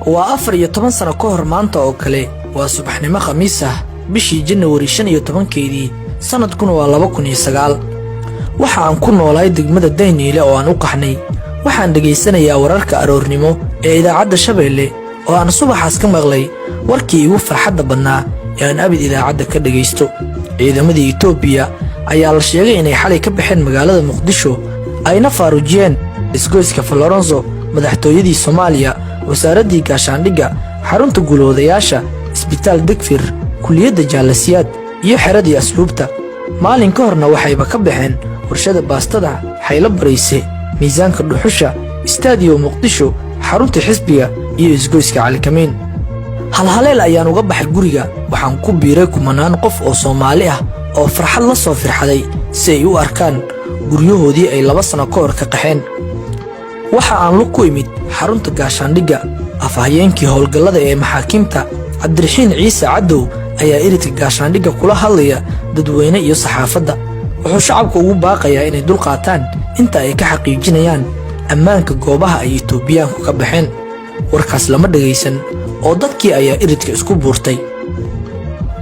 و14 sano ka hor maanta oo kale waa subaxnimo khamiis ah bishii January 15keedii sanadkuna waa 2009 waxa aan ku noolahay degmada Dayniile oo aan u qaxnay waxaan dhageysanayaa wararka aroornimo ee idaacadda Shabeelle oo aan subaxaas ka maqlay warkii ugu farxadda badnaa ee aan abid idaacadda ka dhageysto ciidamadii Itoobiya ayaa la sheegay inay xalay ka baxeen magaalada Muqdisho ayna faarujiyeen isgoyska Florenzo madaxtooyadii Soomaaliya wasaaradii gaashaandhigga xarunta guloodayaasha isbitaal Degfir kuliyadda jaalasiyaad iyo xeradii asluubta maalin ka horna waxayba ka baxeen warshada baastada xayla barayse miisaanka dhuxusha istaadiyo Muqdisho xarunta xisbiga iyo isgoyska Calikameyn halhaleel ayaan uga baxay guriga waxaan ku biiray kumanaan qof oo Soomaali ah oo farxad la soo firxaday si ay u arkaan guryahoodii ay 2 sano ka hor ka qaxeen waxa aan lu ku imid xarunta gaashaandhigga afhayeenkii howlgallada ee maxaakiimta Cabdiraxiin Ciise Cadow ayaa iridka gaashaandhigga kula hadlaya dadweyne iyo saxaafadda wuxuu shacabka ugu baaqayaa inay dul qaataan inta ay ka xaqiijinayaan ammaanka goobaha ay Itoobiyaanku ka baxeen warkaas lama dhageysan oo dadkii ayaa iridka isku buurtay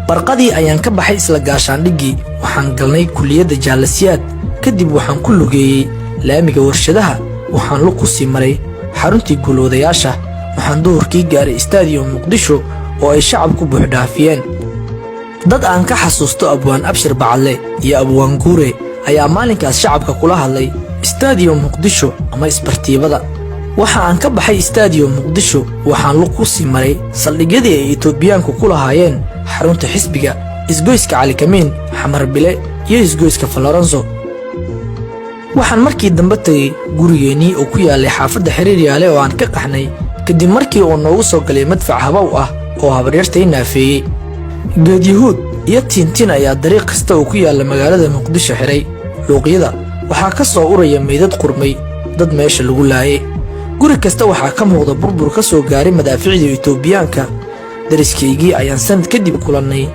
barqadii ayaan ka baxay isla gaashaandhiggii waxaan galnay kuliyadda jaalasiyaad kadib waxaan ku lugeeyay laamiga warshadaha waxaan lu ku sii maray xaruntii guloodayaasha waxaan duhurkii gaaray istaadiyo Muqdisho oo ay shacabku buuxdhaafiyeen dad aan ka xasuusto Abwaan Abshir Bacale iyo Abwaan Guure ayaa maalinkaas shacabka kula hadlay istaadiyo Muqdisho ama isbartiibada waxa aan ka baxay istaadiyo Muqdisho waxaan lu ku sii maray saldhigyadii ay Itoobiyaanku ku lahaayeen xarunta xisbiga isgoyska Calikameyn Xamar Bile iyo isgoyska Florenzo waxaan markii dambe tagay gurigeenii oo ku yaalay xaafadda Xiriiryaale oo aan ka qaxnay kadib markii uu noogu soo galay madfac habow ah oo habaryartay naafeeyay geedyahuud iyo tiintiin ayaa dariiq kasta oo ku yaala magaalada Muqdisho xiray luuqyada waxaa ka soo uraya meydad qurmay dad meesha lagu laayay guri kasta waxaa ka muuqda burbur ka soo gaaray madaaficda Itoobiyaanka dariskaygii ayaan sanad kadib kulannay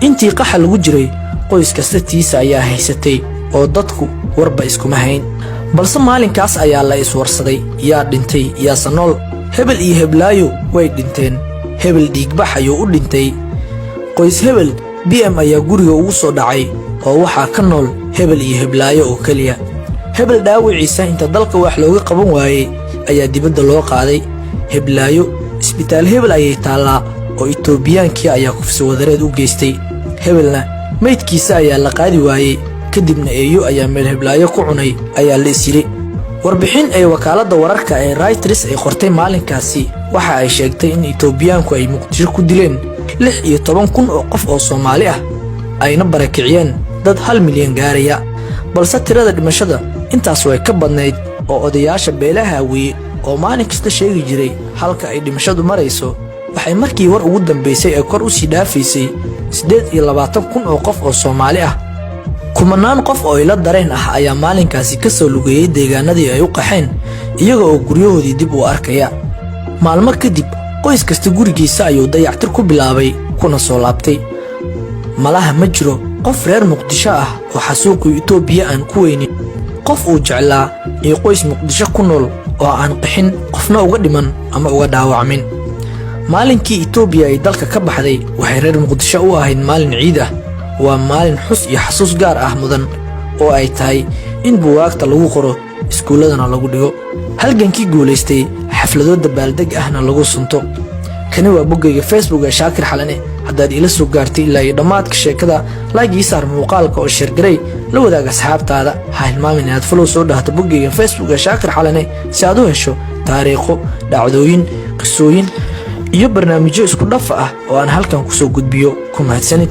intii qaxa lagu jiray qoys kasta tiisa ayaa haysatay oo dadku warba iskuma hayn balse maalinkaas ayaa la iswarsaday yaa dhintay yaa sanool hebel iyo heblaayo way dhinteen hebel dhiigbax ayuu u dhintay qoys hebel BM ayaa guriga ugu soo dhacay oo waxaa ka nool hebel iyo heblaayo oo kaliya hebel dhaawiciisa inta dalka wax looga qaban waayay ayaa dibadda loo qaaday heblaayo isbitaal hebel ayay taalaa oo Itoobiyaankii ayaa kufsi wadareed u geystay hebelna meydkiisa ayaa la qaadi waayay kadibna eeyo ayaa meel heblaayo ku cunay ayaa la isiri warbixin ay wakaaladda wararka ee Reuters ay qortay maalinkaasi waxa ay sheegtay in Itoobiyaanku ay Muqdisho ku dileen 16,000 oo qof oo Soomaali ah ayna barakiciyeen dad 1 milyan gaaraya balse tirada dhimashada intaas way ka badnayd oo odayaasha beelaha weeye oo maalin kasta sheegi jiray halka ay dhimashadu marayso waxay markii war ugu dambeysay ee kor u sii dhaafaysay 28,000 oo qof oo Soomaali ah kumanaan qof oo ila dareen ah ayaa maalinkaasi ka soo lugeeyay deegaanadii ay u qaxeen iyaga oo guryahoodii dib u arkaya maalmo kadib qoys kasta gurigiisa ayuu dayactir ku bilaabay kuna soo laabtay malaha ma jiro qof reer Muqdisho ah oo xasuuqii Itoobiya aan ku weynin qof uu jeclaa iyo qoys Muqdisho ku nool oo aan qaxin qofna uga dhiman ama uga dhaawacmin maalinkii Itoobiya ay dalka ka baxday waxay reer Muqdisho u ahayd maalin ciid ah waa maalin xus iyo xasuus gaar ah mudan oo ay tahay in buugaagta lagu qoro iskuuladana lagu dhigo halgankii guuleystay xaflado dabaaldeg ahna lagu sunto kani waa boggayga Facebook ee Shaakir Xalane haddaad ila soo gaartay ilaa iyo dhamaadka sheekada like ii saar muuqaalka oo share garay la wadaag asxaabtaada ha hilmaamin inaad follow soo dhahdo boggayga Facebook ee Shaakir Xalane si aad u hesho taariikho dhacdooyin qisooyin iyo barnaamijyo isku dhaf ah oo aan halkan ku soo gudbiyo ku mahadsanid